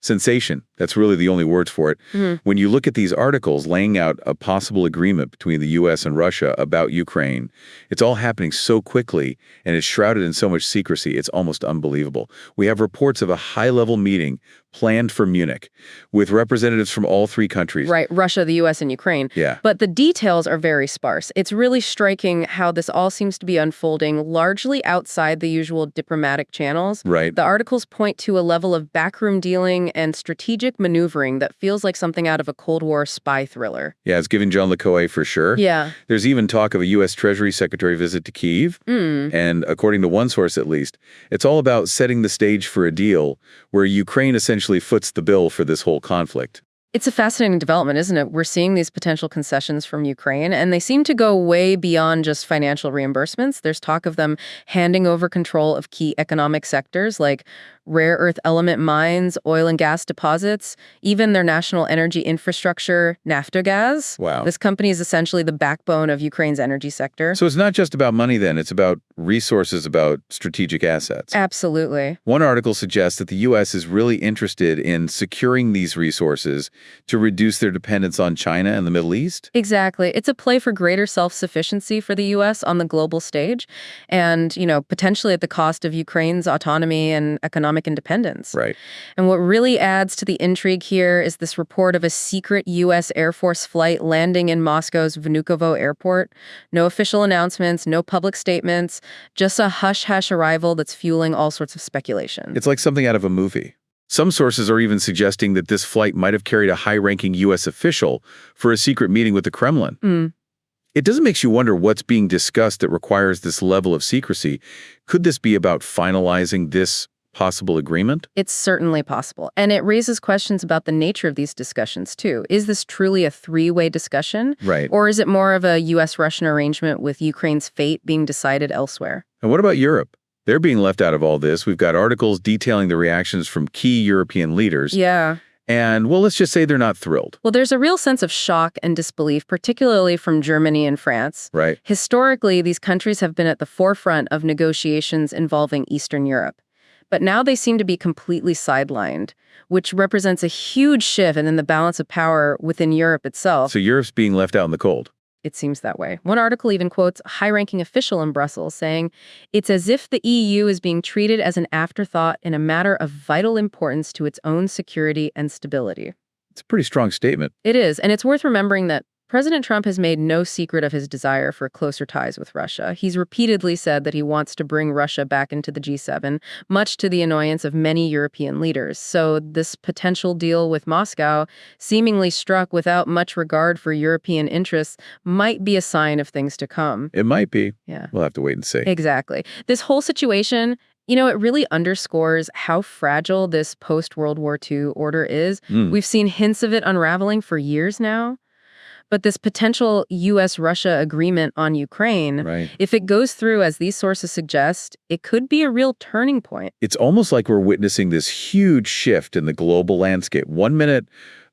Sensation. That's really the only words for it. When you look at these articles laying out a possible agreement between the U.S. and Russia about Ukraine, it's all happening so quickly and it's shrouded in so much secrecy, it's almost unbelievable. We have reports of a high-level meeting planned for Munich with representatives from all three countries. Right, Russia, the U.S., and Ukraine. Yeah. But the details are very sparse. It's really striking how this all seems to be unfolding largely outside the usual diplomatic channels. Right. The articles point to a level of backroom dealing and strategic maneuvering that feels like something out of a Cold War spy thriller. Yeah, it's giving John le Carré for sure. Yeah. There's even talk of a U.S. Treasury Secretary visit to Kyiv. And according to one source at least, it's all about setting the stage for a deal where Ukraine essentially foots the bill for this whole conflict. It's a fascinating development, isn't it? We're seeing these potential concessions from Ukraine, and they seem to go way beyond just financial reimbursements. There's talk of them handing over control of key economic sectors like rare earth element mines, oil and gas deposits, even their national energy infrastructure, Naftogaz. Wow. This company is essentially the backbone of Ukraine's energy sector. So it's not just about money then, it's about resources, about strategic assets. Absolutely. One article suggests that the U.S. is really interested in securing these resources to reduce their dependence on China and the Middle East. Exactly. It's a play for greater self-sufficiency for the U.S. on the global stage and, potentially at the cost of Ukraine's autonomy and economic independence. Right. And what really adds to the intrigue here is this report of a secret U.S. Air Force flight landing in Moscow's Vnukovo airport. No official announcements, no public statements, just a hush-hush arrival that's fueling all sorts of speculation. It's like something out of a movie. Some sources are even suggesting that this flight might have carried a high-ranking U.S. official for a secret meeting with the Kremlin. It doesn't make you wonder what's being discussed that requires this level of secrecy. Could this be about finalizing this possible agreement? It's certainly possible. And it raises questions about the nature of these discussions, too. Is this truly a three-way discussion? Right. Or is it more of a U.S.-Russian arrangement with Ukraine's fate being decided elsewhere? And what about Europe? They're being left out of all this. We've got articles detailing the reactions from key European leaders. Yeah. And, well, let's just say they're not thrilled. Well, there's a real sense of shock and disbelief, particularly from Germany and France. Right. Historically, these countries have been at the forefront of negotiations involving Eastern Europe. But now they seem to be completely sidelined, which represents a huge shift in the balance of power within Europe itself. So Europe's being left out in the cold. It seems that way. One article even quotes a high-ranking official in Brussels saying, "It's as if the EU is being treated as an afterthought in a matter of vital importance to its own security and stability." It's a pretty strong statement. It is, and it's worth remembering that President Trump has made no secret of his desire for closer ties with Russia. He's repeatedly said that he wants to bring Russia back into the G7, much to the annoyance of many European leaders. So this potential deal with Moscow, seemingly struck without much regard for European interests, might be a sign of things to come. It might be. Yeah. We'll have to wait and see. Exactly. This whole situation, it really underscores how fragile this post-World War II order is. We've seen hints of it unraveling for years now. But this potential U.S.-Russia agreement on Ukraine, Right. if it goes through as these sources suggest, it could be a real turning point. It's almost like we're witnessing this huge shift in the global landscape. 1 minute,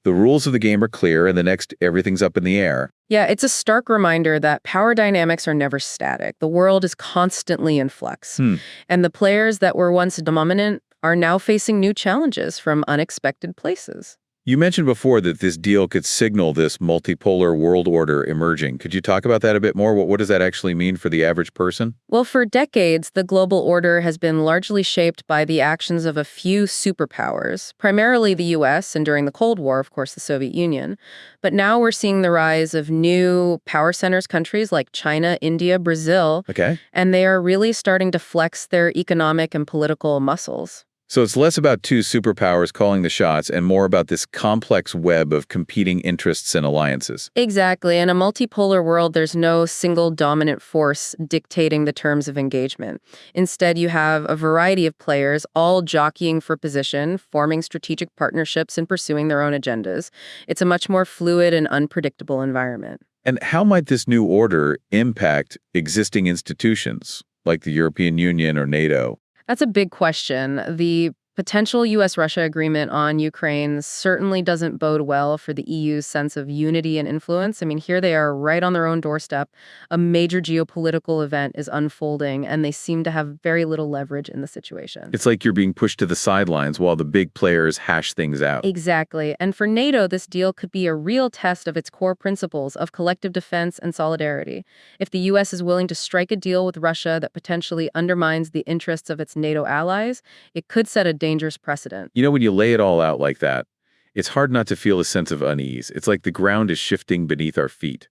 the rules of the game are clear, and the next, everything's up in the air. Yeah, it's a stark reminder that power dynamics are never static. The world is constantly in flux. And the players that were once dominant are now facing new challenges from unexpected places. You mentioned before that this deal could signal this multipolar world order emerging. Could you talk about that a bit more? What does that actually mean for the average person? Well, for decades, the global order has been largely shaped by the actions of a few superpowers, primarily the U.S. and during the Cold War, of course, the Soviet Union. But now we're seeing the rise of new power centers countries like China, India, Brazil. Okay. And they are really starting to flex their economic and political muscles. So it's less about two superpowers calling the shots and more about this complex web of competing interests and alliances. Exactly. In a multipolar world, there's no single dominant force dictating the terms of engagement. Instead, you have a variety of players all jockeying for position, forming strategic partnerships and pursuing their own agendas. It's a much more fluid and unpredictable environment. And how might this new order impact existing institutions like the European Union or NATO? That's a big question. The Potential U.S.-Russia agreement on Ukraine certainly doesn't bode well for the EU's sense of unity and influence. I mean, here they are right on their own doorstep. A major geopolitical event is unfolding, and they seem to have very little leverage in the situation. It's like you're being pushed to the sidelines while the big players hash things out. Exactly. And for NATO, this deal could be a real test of its core principles of collective defense and solidarity. If the U.S. is willing to strike a deal with Russia that potentially undermines the interests of its NATO allies, it could set a dangerous precedent. You know, when you lay it all out like that, it's hard not to feel a sense of unease. It's like the ground is shifting beneath our feet.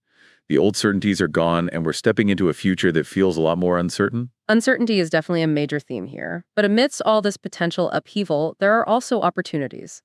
The old certainties are gone, and we're stepping into a future that feels a lot more uncertain. Uncertainty is definitely a major theme here. But amidst all this potential upheaval, there are also opportunities.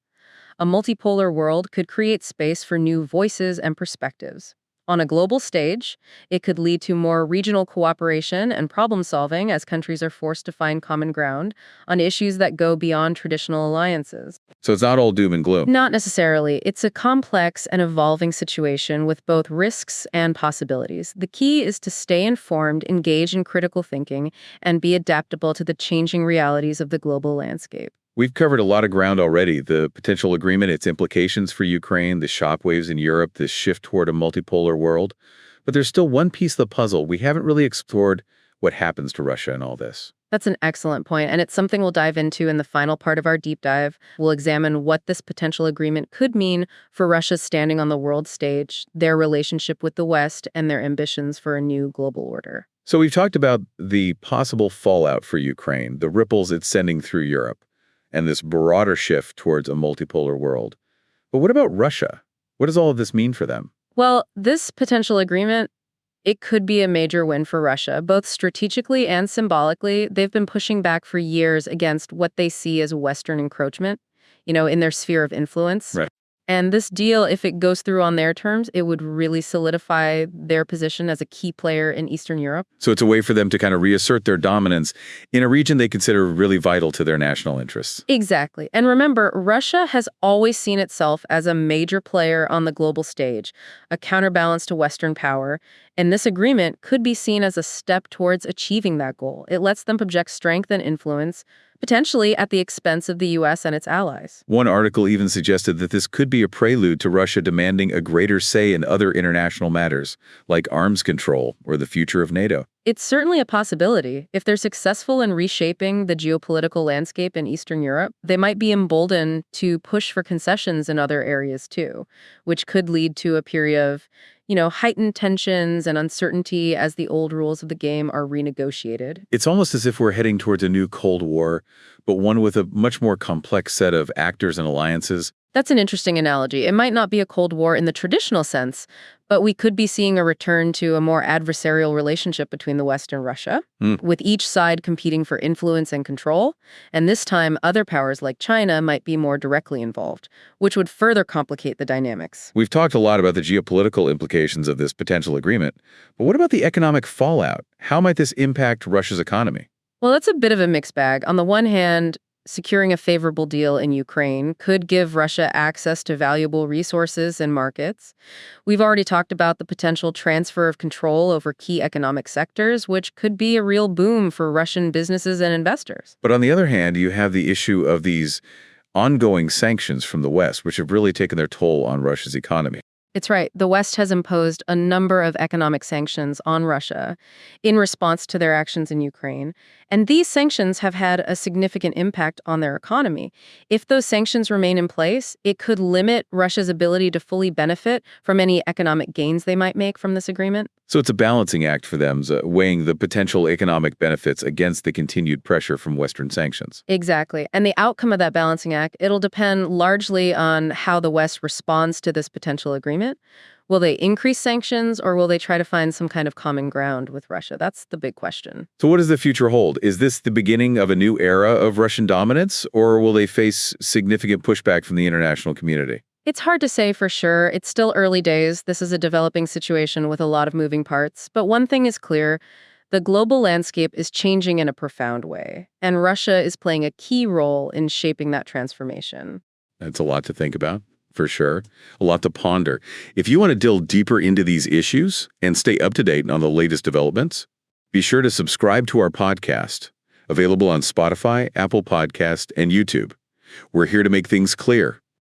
A multipolar world could create space for new voices and perspectives. On a global stage, it could lead to more regional cooperation and problem solving as countries are forced to find common ground on issues that go beyond traditional alliances. So it's not all doom and gloom. Not necessarily. It's a complex and evolving situation with both risks and possibilities. The key is to stay informed, engage in critical thinking, and be adaptable to the changing realities of the global landscape. We've covered a lot of ground already. The potential agreement, its implications for Ukraine, the shockwaves in Europe, this shift toward a multipolar world. But there's still one piece of the puzzle. We haven't really explored what happens to Russia in all this. That's an excellent point, and it's something we'll dive into in the final part of our deep dive. We'll examine what this potential agreement could mean for Russia's standing on the world stage, their relationship with the West, and their ambitions for a new global order. So we've talked about the possible fallout for Ukraine, the ripples it's sending through Europe, and this broader shift towards a multipolar world. But what about Russia? What does all of this mean for them? Well, this potential agreement, it could be a major win for Russia, both strategically and symbolically. They've been pushing back for years against what they see as Western encroachment, in their sphere of influence. Right. And this deal, if it goes through on their terms, it would really solidify their position as a key player in Eastern Europe. So it's a way for them to kind of reassert their dominance in a region they consider really vital to their national interests. Exactly. And remember, Russia has always seen itself as a major player on the global stage, a counterbalance to Western power. And this agreement could be seen as a step towards achieving that goal. It lets them project strength and influence, potentially at the expense of the U.S. and its allies. One article even suggested that this could be a prelude to Russia demanding a greater say in other international matters, like arms control or the future of NATO. It's certainly a possibility. If they're successful in reshaping the geopolitical landscape in Eastern Europe, they might be emboldened to push for concessions in other areas too, which could lead to a period of heightened tensions and uncertainty as the old rules of the game are renegotiated. It's almost as if we're heading towards a new Cold War, but one with a much more complex set of actors and alliances. That's an interesting analogy. It might not be a Cold War in the traditional sense, but we could be seeing a return to a more adversarial relationship between the West and Russia, with each side competing for influence and control. And this time, other powers like China might be more directly involved, which would further complicate the dynamics. We've talked a lot about the geopolitical implications of this potential agreement, but what about the economic fallout? How might this impact Russia's economy? Well, that's a bit of a mixed bag. On the one hand, securing a favorable deal in Ukraine could give Russia access to valuable resources and markets. We've already talked about the potential transfer of control over key economic sectors, which could be a real boom for Russian businesses and investors. But on the other hand, you have the issue of these ongoing sanctions from the West, which have really taken their toll on Russia's economy. It's right. The West has imposed a number of economic sanctions on Russia in response to their actions in Ukraine. And these sanctions have had a significant impact on their economy. If those sanctions remain in place, it could limit Russia's ability to fully benefit from any economic gains they might make from this agreement. So it's a balancing act for them, weighing the potential economic benefits against the continued pressure from Western sanctions. Exactly. And the outcome of that balancing act, it'll depend largely on how the West responds to this potential agreement. Will they increase sanctions, or will they try to find some kind of common ground with Russia? That's the big question. So what does the future hold? Is this the beginning of a new era of Russian dominance, or will they face significant pushback from the international community? It's hard to say for sure. It's still early days. This is a developing situation with a lot of moving parts. But one thing is clear. The global landscape is changing in a profound way, and Russia is playing a key role in shaping that transformation. That's a lot to think about, for sure. A lot to ponder. If you want to delve deeper into these issues and stay up to date on the latest developments, be sure to subscribe to our podcast. Available on Spotify, Apple Podcast, and YouTube. We're here to make things clear.